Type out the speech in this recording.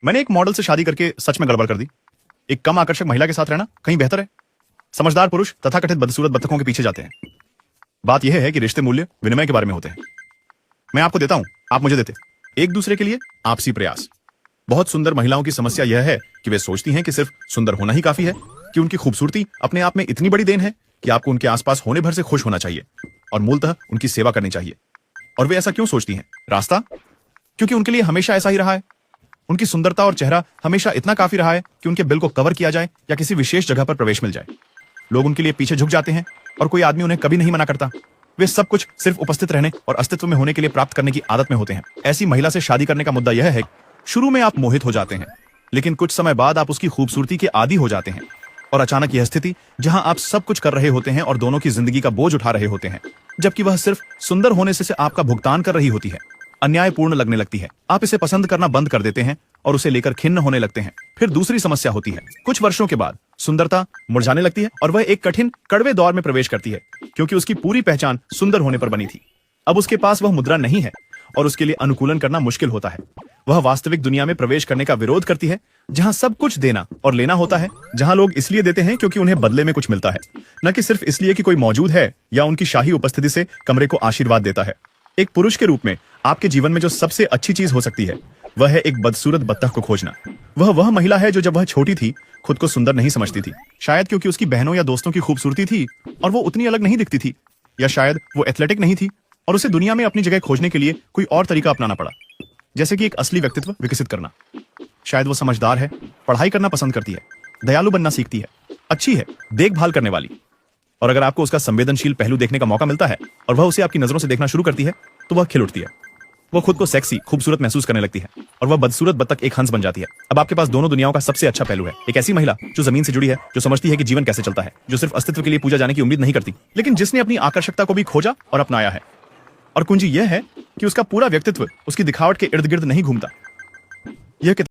मैंने एक मॉडल से शादी करके सच में गड़बड़ कर दी। एक कम आकर्षक महिला के साथ रहना कहीं बेहतर है। समझदार पुरुष तथाकथित बदसूरत बत्तखों के पीछे जाते हैं। बात यह है कि रिश्ते मूल्य विनिमय के बारे में होते हैं। मैं आपको देता हूं, आप मुझे देते। एक दूसरे के लिए आपसी प्रयास। बहुत सुंदर महिलाओं की समस्या यह है कि वे सोचती हैं कि सिर्फ सुंदर होना ही काफी है, कि उनकी खूबसूरती अपने आप में इतनी बड़ी देन है कि आपको उनके आसपास होने भर से खुश होना चाहिए और मूलतः उनकी सेवा करनी चाहिए। और वे ऐसा क्यों सोचती हैं? रास्ता? क्योंकि उनके लिए हमेशा ऐसा ही रहा है। उनकी सुंदरता और चेहरा हमेशा इतना काफी रहा है कि उनके बिल को कवर किया जाए या किसी विशेष जगह पर प्रवेश मिल जाए। लोग उनके लिए पीछे झुक जाते हैं और कोई आदमी उन्हें कभी नहीं मना करता। वे सब कुछ सिर्फ उपस्थित रहने और अस्तित्व में होने के लिए प्राप्त करने की आदत में होते हैं। ऐसी महिला से शादी करने का मुद्दा यह है, शुरू में आप मोहित हो जाते हैं, लेकिन कुछ समय बाद आप उसकी खूबसूरती के आदी हो जाते हैं और अचानक यह स्थिति जहां आप सब कुछ कर रहे होते हैं और दोनों की जिंदगी का बोझ उठा रहे होते हैं, जबकि वह सिर्फ सुंदर होने से आपका भुगतान कर रही होती है, अन्यायपूर्ण लगने लगती है। आप इसे पसंद करना बंद कर देते हैं और उसे लेकर खिन्न होने लगते हैं। फिर दूसरी समस्या होती है, कुछ वर्षों के बाद सुंदरता मुरझाने लगती है और वह एक कठिन कड़वे दौर में प्रवेश करती है, क्योंकि उसकी पूरी पहचान सुंदर होने पर बनी थी। अब उसके पास वह मुद्रा नहीं है और उसके लिए अनुकूलन करना मुश्किल होता है। वह वास्तविक दुनिया में प्रवेश करने का विरोध करती है, जहां सब कुछ देना और लेना होता है, जहां लोग इसलिए देते हैं क्योंकि उन्हें बदले में कुछ मिलता है, न कि सिर्फ इसलिए कि कोई मौजूद है या उनकी शाही उपस्थिति से कमरे को आशीर्वाद देता है। एक पुरुष के रूप में आपके जीवन में जो सबसे अच्छी चीज हो सकती है, वह है एक बदसूरत बत्तख को खोजना। वह महिला है जो जब वह छोटी थी खुद को सुंदर नहीं समझती थी, शायद क्योंकि उसकी बहनों या दोस्तों की खूबसूरती थी और वो उतनी अलग नहीं दिखती थी, या शायद वो एथलेटिक नहीं थी और उसे दुनिया में अपनी जगह खोजने के लिए कोई और तरीका अपनाना पड़ा, जैसे कि एक असली व्यक्तित्व विकसित करना। शायद वो समझदार है, पढ़ाई करना पसंद करती है, दयालु बनना सीखती है, अच्छी है, देखभाल करने वाली। और अगर आपको उसका संवेदनशील पहलू देखने का मौका मिलता है और वह उसे आपकी नजरों से देखना शुरू करती है, तो वह खिल उठती है। वो खुद को सेक्सी, खूबसूरत महसूस करने लगती है और वह बदसूरत बत्तख एक हंस बन जाती है। अब आपके पास दोनों दुनियाओं का सबसे अच्छा पहलू है। एक ऐसी महिला जो जमीन से जुड़ी है, जो समझती है कि जीवन कैसे चलता है, जो सिर्फ अस्तित्व के लिए पूजा जाने की उम्मीद नहीं करती, लेकिन जिसने अपनी आकर्षकता को भी खोजा और अपनाया है। और कुंजी यह है कि उसका पूरा व्यक्तित्व उसकी दिखावट के इर्द गिर्द नहीं घूमता। यह